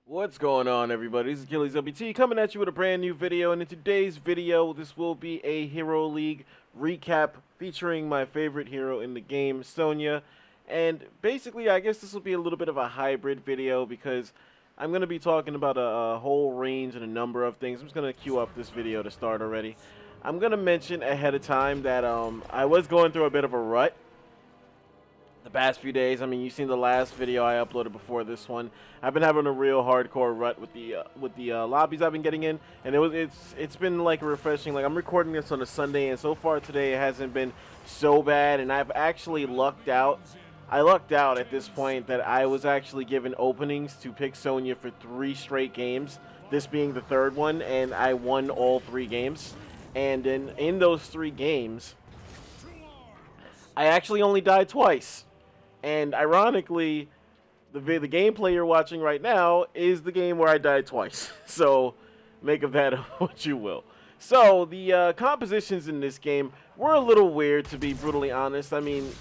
What's going on, everybody? This is Achilles WT coming at you with a brand new video, and in today's video, this will be a Hero League recap featuring my favorite hero in the game, Sonya. And basically, I guess this will be a little bit of a hybrid video because I'm going to be talking about a whole range and a number of things. I'm just going to queue up this video to start already. I'm going to mention ahead of time that I was going through a bit of a rut the past few days. I mean, you've seen the last video I uploaded before this one. I've been having a real hardcore rut with the lobbies I've been getting in, and it's been like refreshing. Like, I'm recording this on a Sunday, and so far today it hasn't been so bad, and I've actually lucked out. I lucked out at this point that I was actually given openings to pick Sonya for 3 straight games, this being the 3rd one, and I won all 3 games. And in those 3 games, I actually only died twice. And ironically, the gameplay you're watching right now is the game where I died twice. So make of that what you will. So the compositions in this game were a little weird, to be brutally honest. I mean,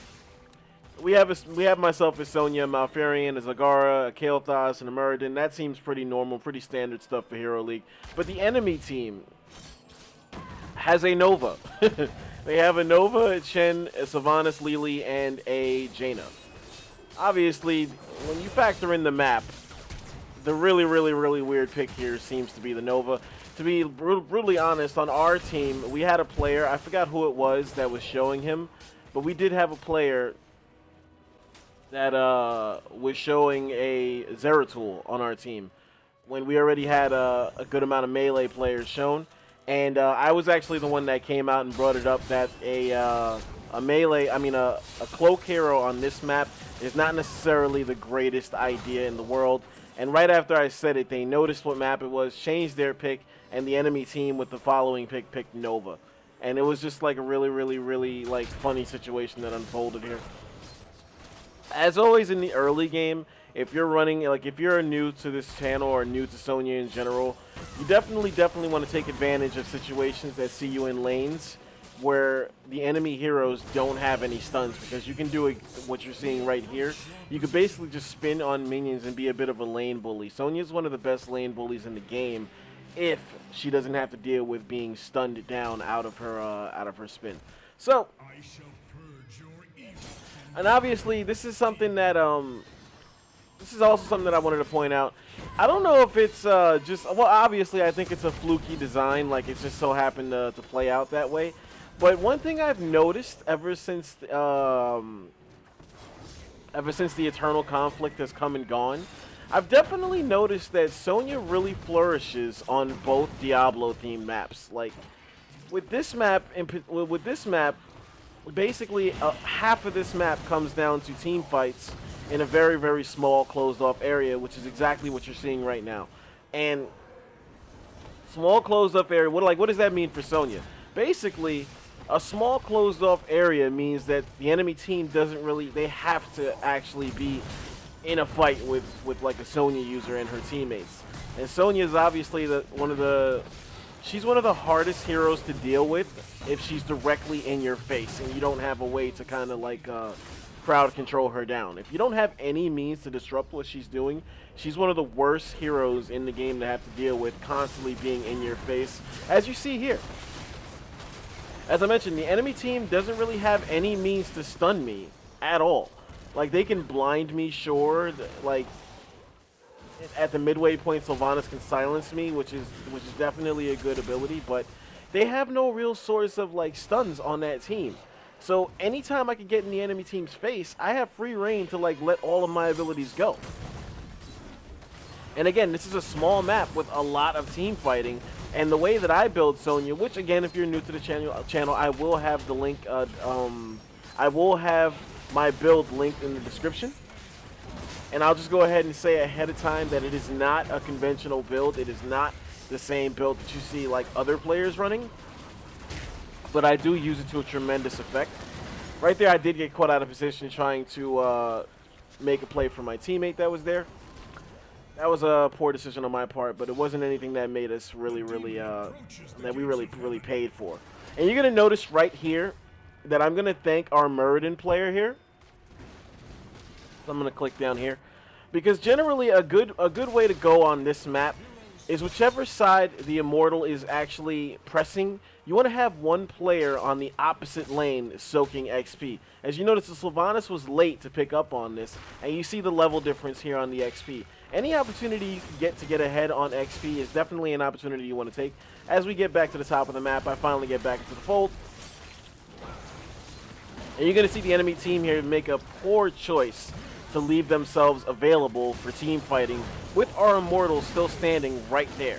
we have myself as Sonya, a Malfurion, a Zagara, a Kael'thas, and a Muradin. That seems pretty normal, pretty standard stuff for Hero League. But the enemy team has a Nova. They have a Nova, a Chen, a Sylvanas, Lily, and a Jaina. Obviously, when you factor in the map, the really weird pick here seems to be the Nova. To be brutally honest, on our team, we had a player, I forgot who it was that was showing him, but we did have a player that was showing a Zeratul on our team when we already had a good amount of melee players shown. And I was actually the one that came out and brought it up that a cloak hero on this map is not necessarily the greatest idea in the world. And right after I said it, they noticed what map it was, changed their pick, and the enemy team with the following pick picked Nova. And it was just like a really like funny situation that unfolded here. As always in the early game, if you're running, like if you're new to this channel or new to Sonya in general, you definitely want to take advantage of situations that see you in lanes where the enemy heroes don't have any stuns, because you can do what you're seeing right here. You could basically just spin on minions and be a bit of a lane bully. Sonya is one of the best lane bullies in the game if she doesn't have to deal with being stunned down out of her spin. So, and obviously this is something that this is also something that I wanted to point out. I don't know if it's well, obviously I think it's a fluky design, like it just so happened to play out that way. But one thing I've noticed ever since the Eternal Conflict has come and gone, I've definitely noticed that Sonya really flourishes on both Diablo-themed maps. Like with this map, basically half of this map comes down to team fights in a very small closed-off area, which is exactly what you're seeing right now. And small closed-off area, what does that mean for Sonya? Basically, a small closed-off area means that the enemy team doesn't really, they have to actually be in a fight with like a Sonya user and her teammates. And Sonya is obviously she's one of the hardest heroes to deal with if she's directly in your face and you don't have a way to kind of like crowd control her down. If you don't have any means to disrupt what she's doing, she's one of the worst heroes in the game to have to deal with, constantly being in your face, as you see here. As I mentioned, the enemy team doesn't really have any means to stun me at all. Like, they can blind me, sure, like at the midway point Sylvanas can silence me, which is definitely a good ability, but they have no real source of like stuns on that team. So anytime I can get in the enemy team's face, I have free reign to like let all of my abilities go. And again, this is a small map with a lot of team fighting, and the way that I build Sonya, which again, if you're new to the channel, I will have the link. I will have my build linked in the description. And I'll just go ahead and say ahead of time that it is not a conventional build. It is not the same build that you see like other players running. But I do use it to a tremendous effect. Right there, I did get caught out of position trying to make a play for my teammate that was there. That was a poor decision on my part, but it wasn't anything that made us really that we really paid for. And you're gonna notice right here that I'm gonna thank our Muradin player here. So I'm gonna click down here Because generally a good way to go on this map is whichever side the Immortal is actually pressing, you want to have one player on the opposite lane soaking XP. As you notice, the Sylvanas was late to pick up on this, and you see the level difference here on the XP. Any opportunity you can get to get ahead on XP is definitely an opportunity you want to take. As we get back to the top of the map, I finally get back into the fold. And you're going to see the enemy team here make a poor choice to leave themselves available for team fighting with our Immortals still standing right there.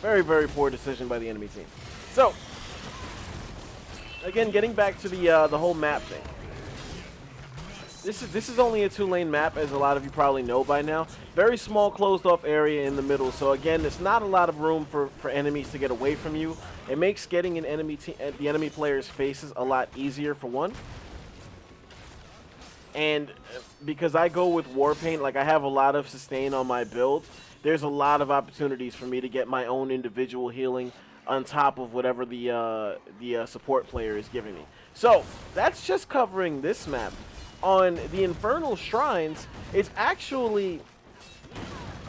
Very, very poor decision by the enemy team. So, again, getting back to the whole map thing. This is only a 2-lane map, as a lot of you probably know by now. Very small closed-off area in the middle, so again, there's not a lot of room for enemies to get away from you. It makes getting in the enemy players' faces a lot easier, for one. And because I go with Warpaint, like I have a lot of sustain on my build, there's a lot of opportunities for me to get my own individual healing on top of whatever the support player is giving me. So that's just covering this map. On the Infernal Shrines, it's actually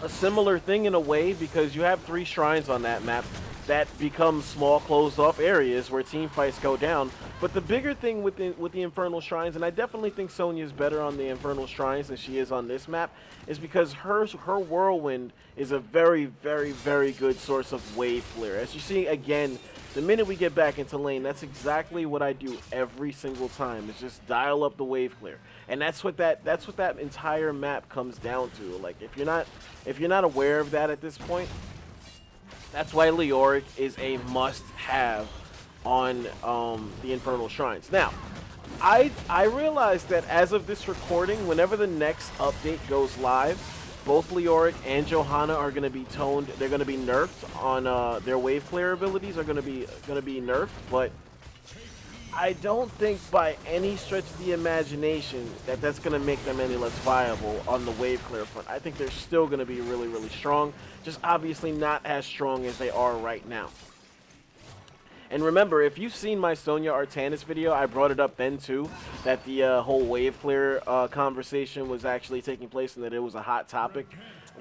a similar thing in a way, because you have 3 shrines on that map that become small closed-off areas where team fights go down. But the bigger thing with the Infernal Shrines, and I definitely think Sonya is better on the Infernal Shrines than she is on this map, is because her Whirlwind is a very, very, very good source of wave clear. As you see, again, the minute we get back into lane, that's exactly what I do every single time. Is just dial up the wave clear, and that's what that entire map comes down to. Like if you're not aware of that at this point, that's why Leoric is a must-have on the Infernal Shrines. Now, I realized that as of this recording, whenever the next update goes live, both Leoric and Johanna are going to be toned. They're going to be nerfed on their wave clear abilities are going to be nerfed, but I don't think by any stretch of the imagination that that's going to make them any less viable on the wave clear front. I think they're still going to be really, really strong, just obviously not as strong as they are right now. And remember, if you've seen my Sonya Artanis video, I brought it up then too, that the whole wave clear conversation was actually taking place and that it was a hot topic.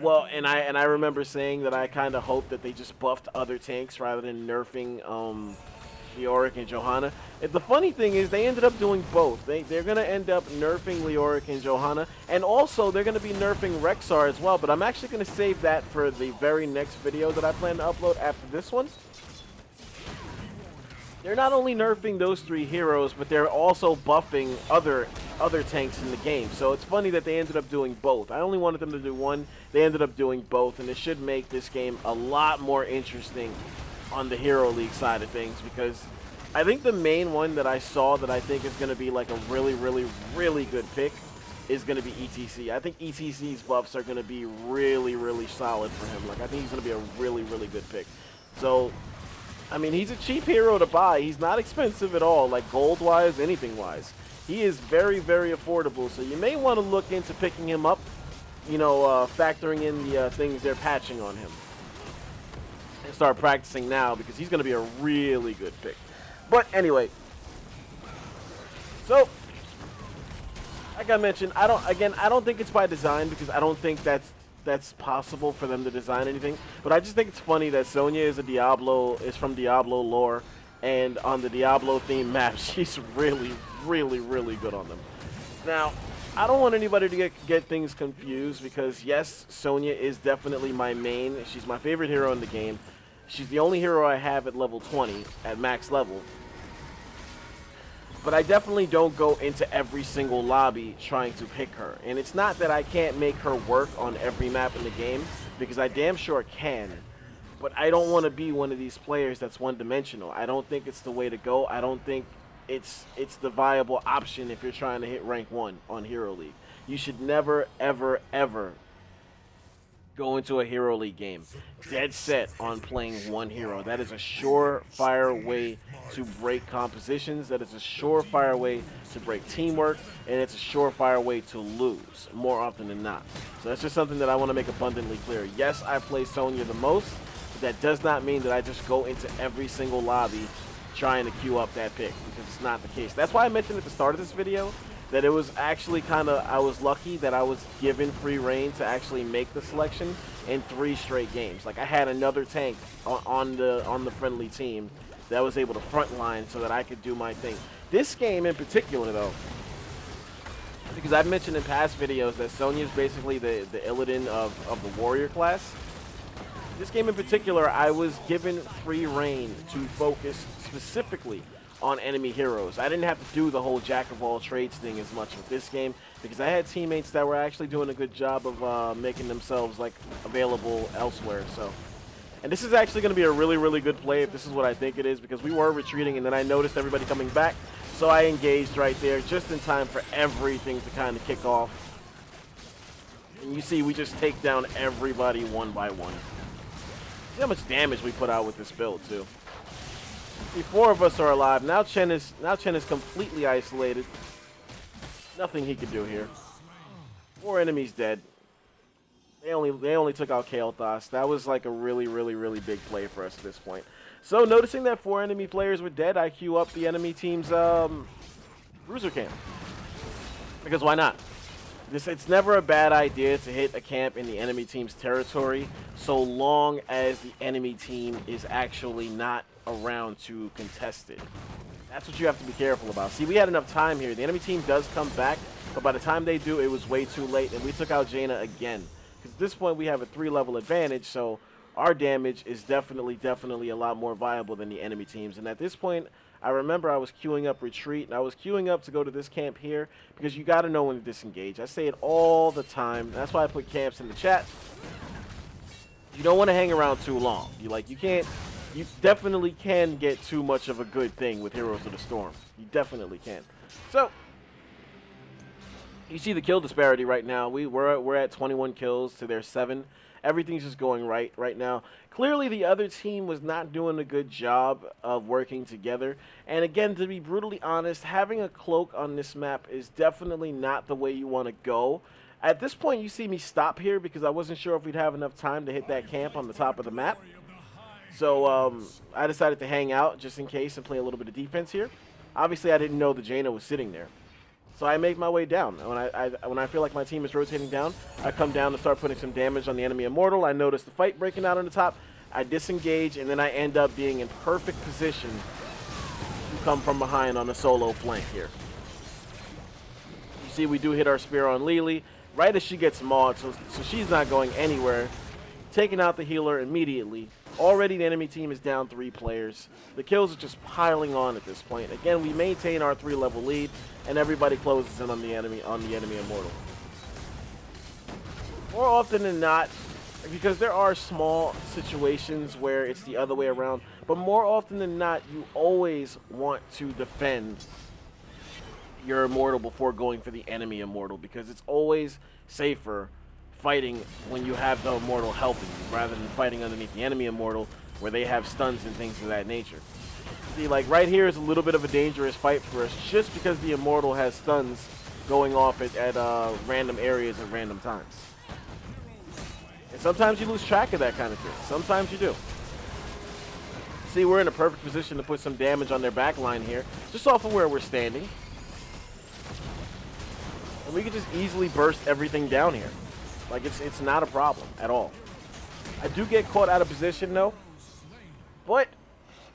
Well, and I remember saying that I kind of hoped that they just buffed other tanks rather than nerfing Leoric and Johanna. And the funny thing is they ended up doing both. They're going to end up nerfing Leoric and Johanna, and also they're going to be nerfing Rexxar as well, but I'm actually going to save that for the very next video that I plan to upload after this one. They're not only nerfing those 3 heroes, but they're also buffing other tanks in the game. So it's funny that they ended up doing both. I only wanted them to do one. They ended up doing both, and it should make this game a lot more interesting on the Hero League side of things, because I think the main one that I saw that I think is going to be like a really, really, really good pick is going to be ETC. I think ETC's buffs are going to be really, really solid for him. Like I think he's going to be a really, really good pick. So I mean, he's a cheap hero to buy. He's not expensive at all, like gold-wise, anything-wise. He is very, very affordable, so you may want to look into picking him up, you know, factoring in the things they're patching on him. And start practicing now, because he's going to be a really good pick. But anyway, so, like I mentioned, I don't think it's by design, because I don't think that's possible for them to design anything, but I just think it's funny that Sonya is from Diablo lore, and on the Diablo themed map, she's really, really, really good on them. Now, I don't want anybody to get things confused, because yes, Sonya is definitely my main. She's my favorite hero in the game. She's the only hero I have at level 20, at max level. But I definitely don't go into every single lobby trying to pick her. And it's not that I can't make her work on every map in the game, because I damn sure can. But I don't want to be one of these players that's one-dimensional. I don't think it's the way to go. I don't think it's the viable option if you're trying to hit rank 1 on Hero League. You should never, ever, ever go into a Hero League game dead set on playing one hero. That is a surefire way to break compositions. That is a surefire way to break teamwork, and it's a surefire way to lose more often than not. So that's just something that I want to make abundantly clear. Yes, I play Sonya the most, but that does not mean that I just go into every single lobby trying to queue up that pick, because it's not the case. That's why I mentioned at the start of this video that it was actually I was lucky that I was given free reign to actually make the selection in 3 straight games. Like I had another tank on the friendly team that was able to front line so that I could do my thing. This game in particular, though, because I've mentioned in past videos that Sonya is basically the Illidan of the warrior class. This game in particular, I was given free reign to focus specifically on enemy heroes. I didn't have to do the whole jack of all trades thing as much with this game because I had teammates that were actually doing a good job of making themselves like available elsewhere. So, and this is actually going to be a really, really good play if this is what I think it is, because we were retreating and then I noticed everybody coming back. So I engaged right there just in time for everything to kind of kick off. And you see we just take down everybody one by one. See how much damage we put out with this build too. See, 4 of us are alive. Now Chen is completely isolated. Nothing he could do here. 4 enemies dead. They only took out Kael'thas. That was like a really, really, really big play for us at this point. So noticing that 4 enemy players were dead, I queue up the enemy team's bruiser camp. Because why not? It's never a bad idea to hit a camp in the enemy team's territory so long as the enemy team is actually not around to contest it. That's what you have to be careful about. See, we had enough time here. The enemy team does come back, but by the time they do, it was way too late, and we took out Jaina again. Because at this point, we have a 3-level advantage, so our damage is definitely a lot more viable than the enemy team's. And at this point, I remember I was queuing up retreat, and I was queuing up to go to this camp here because you got to know when to disengage. I say it all the time. That's why I put camps in the chat. You don't want to hang around too long. You definitely can get too much of a good thing with Heroes of the Storm. You definitely can. So, you see the kill disparity right now. We're at 21 kills to their 7. Everything's just going right now. Clearly, the other team was not doing a good job of working together. And again, to be brutally honest, having a cloak on this map is definitely not the way you want to go. At this point, you see me stop here because I wasn't sure if we'd have enough time to hit that camp on the top of the map. So I decided to hang out just in case and play a little bit of defense here. Obviously, I didn't know the Jaina was sitting there. So I make my way down. When I feel like my team is rotating down, I come down to start putting some damage on the enemy immortal. I notice the fight breaking out on the top. I disengage, and then I end up being in perfect position to come from behind on a solo flank here. You see, we do hit our spear on Lily right as she gets mauled, so she's not going anywhere. Taking out the healer immediately. Already the enemy team is down 3 players. The kills are just piling on at this point. Again, we maintain our 3-level lead, and everybody closes in on the enemy immortal. More often than not, because there are small situations where it's the other way around, but more often than not, you always want to defend your immortal before going for the enemy immortal, because it's always safer fighting when you have the immortal helping you rather than fighting underneath the enemy immortal where they have stuns and things of that nature. See, like right here is a little bit of a dangerous fight for us just because the immortal has stuns going off at random areas at random times. And sometimes you lose track of that kind of thing. Sometimes you do. See, we're in a perfect position to put some damage on their back line here, just off of where we're standing. And we can just easily burst everything down here. Like, it's not a problem at all. I do get caught out of position, though. But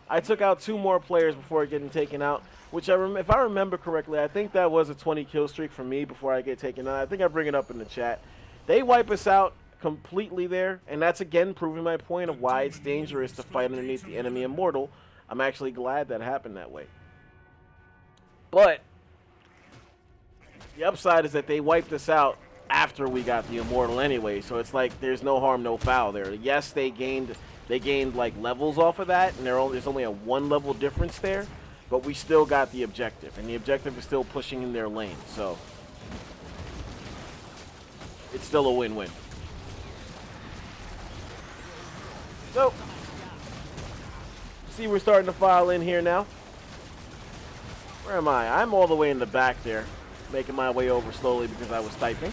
I took out 2 more players before getting taken out, which if I remember correctly, I think that was a 20 kill streak for me before I get taken out. I think I bring it up in the chat. They wipe us out completely there, and that's again proving my point of why it's dangerous to fight underneath the enemy immortal. I'm actually glad that happened that way. But the upside is that they wiped us out after we got the immortal anyway, so it's like there's no harm, no foul there. Yes, they gained like levels off of that, and there's only a 1-level difference there, but we still got the objective, and the objective is still pushing in their lane, so it's still a win-win. So, see, we're starting to file in here now. Where am I? I'm all the way in the back there, making my way over slowly because I was typing.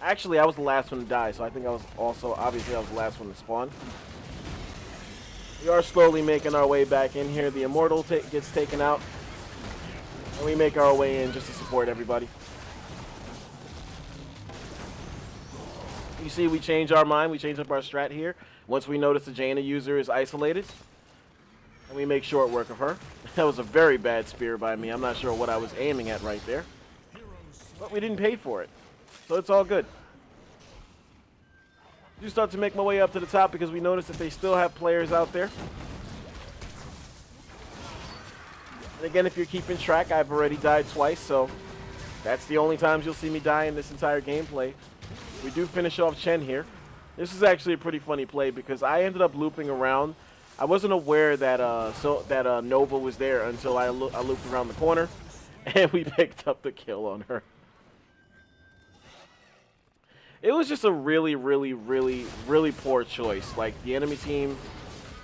Actually, I was the last one to die, so I think I was obviously I was the last one to spawn. We are slowly making our way back in here. The immortal gets taken out. And we make our way in just to support everybody. You see, we change our mind. We change up our strat here. Once we notice the Jaina user is isolated, and we make short work of her. That was a very bad spear by me. I'm not sure what I was aiming at right there. But we didn't pay for it. So it's all good. I do start to make my way up to the top because we noticed that they still have players out there. And again, if you're keeping track, I've already died twice, so that's the only times you'll see me die in this entire gameplay. We do finish off Chen here. This is actually a pretty funny play because I ended up looping around. I wasn't aware that Nova was there until I looped around the corner, and we picked up the kill on her. It was just a really, really, really, really poor choice. Like, the enemy team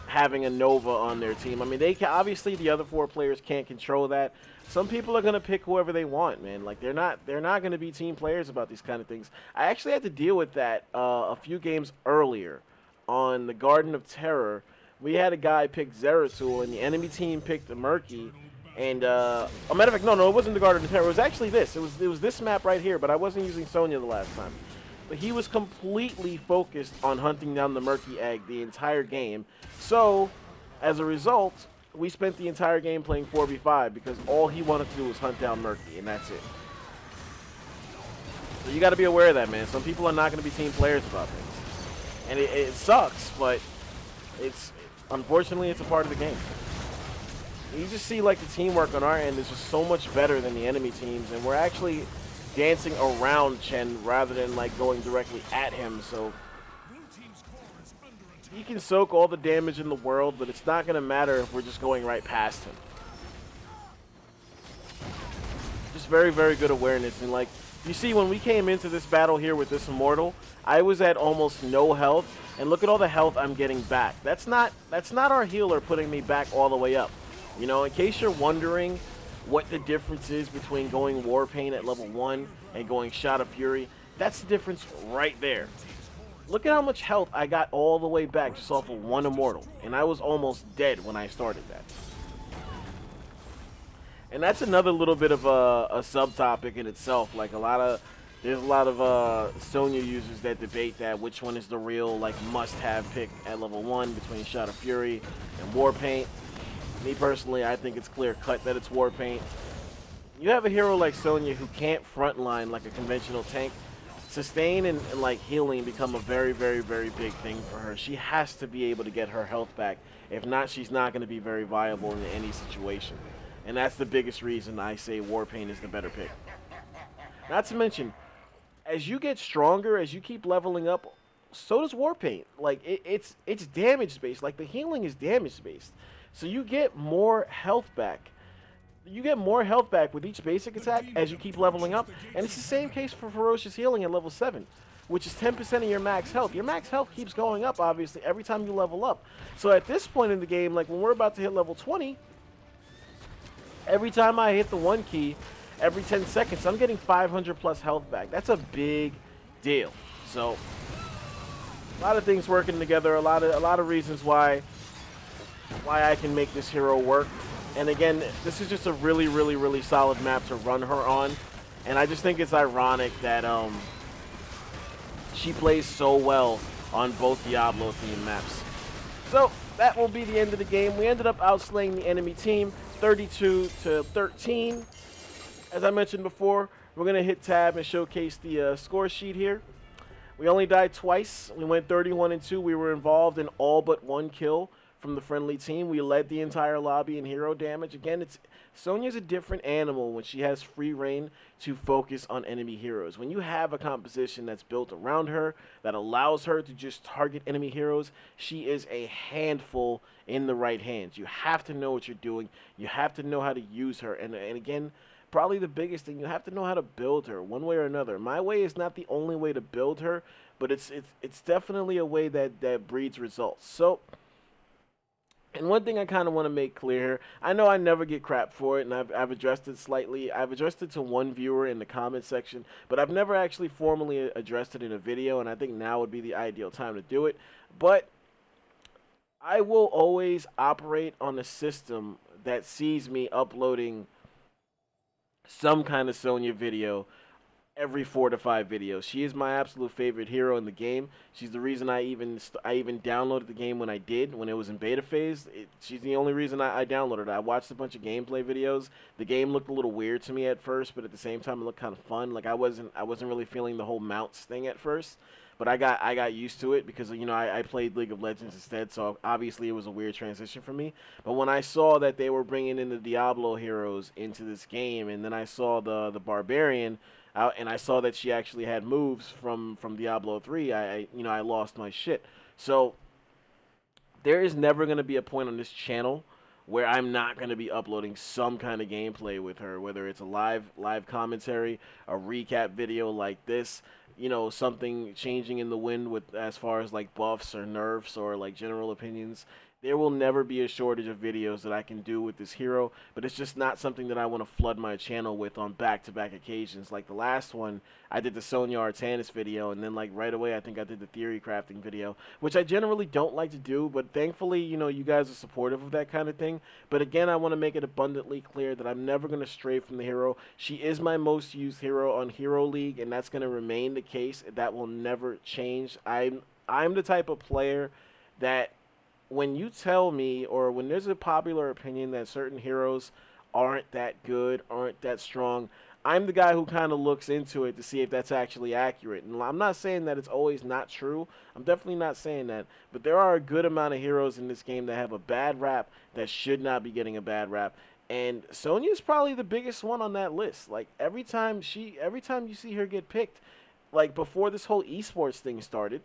having a Nova on their team. I mean, they can, obviously the other 4 players can't control that. Some people are gonna pick whoever they want, man. Like, they're not gonna be team players about these kind of things. I actually had to deal with that a few games earlier on the Garden of Terror. We had a guy pick Zeratul, and the enemy team picked a Murky. And a matter of fact, no, it wasn't the Garden of Terror. It was actually this. It was this map right here, but I wasn't using Sonya the last time. But he was completely focused on hunting down the Murky Egg the entire game. So, as a result, we spent the entire game playing 4v5 because all he wanted to do was hunt down Murky, and that's it. So you got to be aware of that, man. Some people are not going to be team players about things. And it sucks, but unfortunately, it's a part of the game. You just see, like, the teamwork on our end is just so much better than the enemy teams, and we're actually dancing around Chen rather than, like, going directly at him, so he can soak all the damage in the world, but it's not going to matter if we're just going right past him. Just very, very good awareness, and, like, you see, when we came into this battle here with this Immortal, I was at almost no health, and look at all the health I'm getting back. That's not our healer putting me back all the way up. You know, in case you're wondering what the difference is between going War Paint at level 1 and going Shot of Fury, that's the difference right there. Look at how much health I got all the way back just off of 1 Immortal, and I was almost dead when I started that. And that's another little bit of a subtopic in itself. Like, there's a lot of Sonya users that debate that which one is the real, like, must-have pick at level 1 between Shot of Fury and War Paint. Me personally, I think it's clear-cut that it's War Paint. You have a hero like Sonya who can't frontline like a conventional tank. Sustain and like healing become a very, very, very big thing for her. She has to be able to get her health back. If not, she's not going to be very viable in any situation. And that's the biggest reason I say War Paint is the better pick. Not to mention, as you get stronger, as you keep leveling up, so does War Paint. Like, it's damage-based. Like, the healing is damage-based. So you get more health back. You get more health back with each basic attack as you keep leveling up. And it's the same case for Ferocious Healing at level 7, which is 10% of your max health. Your max health keeps going up, obviously, every time you level up. So at this point in the game, like when we're about to hit level 20, every time I hit the 1 key, every 10 seconds, I'm getting 500 plus health back. That's a big deal. So a lot of things working together, a lot of reasons why I can make this hero work. And again, this is just a really, really, really solid map to run her on. And I just think it's ironic that she plays so well on both Diablo themed maps. So that will be the end of the game. We ended up outslaying the enemy team 32-13. As I mentioned before, we're going to hit tab and showcase the score sheet here. We only died twice. We went 31-2. We were involved in all but 1 kill from the friendly team. We led the entire lobby in hero damage. Again, Sonya's a different animal when she has free reign to focus on enemy heroes. When you have a composition that's built around her that allows her to just target enemy heroes, she is a handful in the right hands. You have to know what you're doing. You have to know how to use her. And again, probably the biggest thing, you have to know how to build her one way or another. My way is not the only way to build her, but it's definitely a way that breeds results. So, and one thing I kind of want to make clear, I know I never get crap for it, and I've addressed it slightly. I've addressed it to one viewer in the comment section, but I've never actually formally addressed it in a video, and I think now would be the ideal time to do it. But I will always operate on a system that sees me uploading some kind of Sonya video every 4 to 5 videos. She is my absolute favorite hero in the game. She's the reason I even downloaded the game when I did, when it was in beta phase. She's the only reason I downloaded it. I watched a bunch of gameplay videos. The game looked a little weird to me at first, but at the same time it looked kind of fun. Like I wasn't really feeling the whole mounts thing at first. But I got used to it because I played League of Legends instead, so obviously it was a weird transition for me. But when I saw that they were bringing in the Diablo heroes into this game, and then I saw the Barbarian, and I saw that she actually had moves from Diablo 3, I lost my shit. So there is never going to be a point on this channel where I'm not going to be uploading some kind of gameplay with her, whether it's a live commentary, a recap video like this, something changing in the wind with as far as like buffs or nerfs or like general opinions. There will never be a shortage of videos that I can do with this hero, but it's just not something that I want to flood my channel with on back-to-back occasions. Like the last one, I did the Sonya Artanis video, and then like right away I think I did the theory crafting video, which I generally don't like to do, but thankfully, you guys are supportive of that kind of thing. But again, I want to make it abundantly clear that I'm never going to stray from the hero. She is my most used hero on Hero League, and that's going to remain the case. That will never change. I'm the type of player that when you tell me, or when there's a popular opinion that certain heroes aren't that good, aren't that strong, I'm the guy who kind of looks into it to see if that's actually accurate. And I'm not saying that it's always not true. I'm definitely not saying that. But there are a good amount of heroes in this game that have a bad rap that should not be getting a bad rap. And Sonya is probably the biggest one on that list. Like every time you see her get picked, like before this whole esports thing started,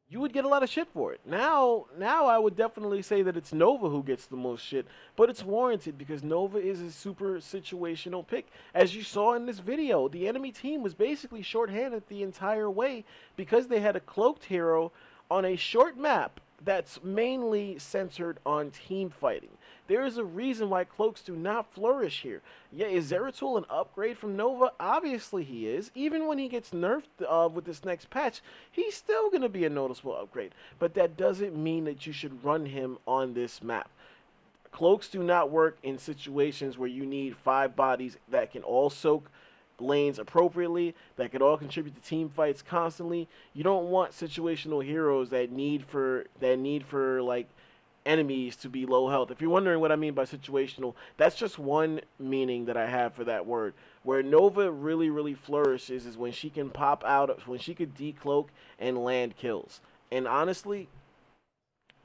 you would get a lot of shit for it. Now I would definitely say that it's Nova who gets the most shit, but it's warranted because Nova is a super situational pick. As you saw in this video, the enemy team was basically shorthanded the entire way because they had a cloaked hero on a short map that's mainly centered on team fighting. There is a reason why cloaks do not flourish here. Yeah, is Zeratul an upgrade from Nova? Obviously he is. Even when he gets nerfed with this next patch, he's still going to be a noticeable upgrade. But that doesn't mean that you should run him on this map. Cloaks do not work in situations where you need 5 bodies that can all soak lanes appropriately, that could all contribute to team fights constantly. You don't want situational heroes that need for like enemies to be low health. If you're wondering what I mean by situational, that's just one meaning that I have for that word. Where Nova really flourishes is when she can pop out, when she could decloak and land kills. And honestly,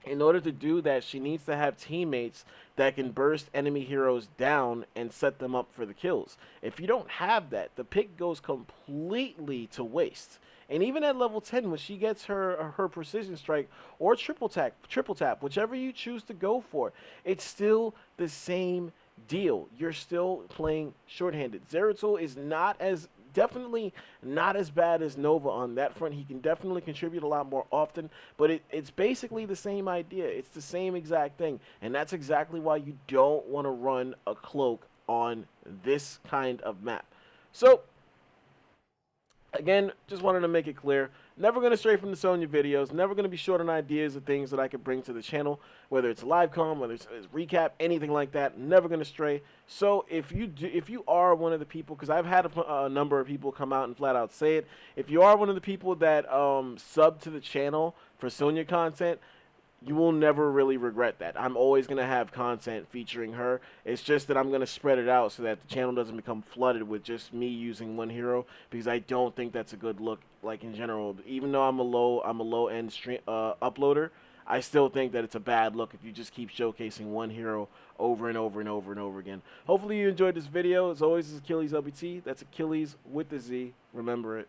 in order to do that, she needs to have teammates that can burst enemy heroes down and set them up for the kills. If you don't have that, the pick goes completely to waste. And even at level 10, when she gets her precision strike or triple tap, whichever you choose to go for, it's still the same deal. You're still playing shorthanded. Zeratul is definitely not as bad as Nova on that front. He can definitely contribute a lot more often, but it's basically the same idea. It's the same exact thing, and that's exactly why you don't want to run a cloak on this kind of map. So again, just wanted to make it clear, never going to stray from the Sonya videos, never going to be short on ideas of things that I could bring to the channel, whether it's live com, whether it's recap, anything like that, never going to stray. So if you are one of the people, because I've had a number of people come out and flat out say it, if you are one of the people that sub to the channel for Sonya content, you will never really regret that. I'm always going to have content featuring her. It's just that I'm going to spread it out so that the channel doesn't become flooded with just me using one hero, because I don't think that's a good look, like in general. Even though I'm a low-end uploader, I still think that it's a bad look if you just keep showcasing one hero over and over and over and over again. Hopefully you enjoyed this video. As always, this is Achilles LBT. That's Achilles with the Z. Remember it.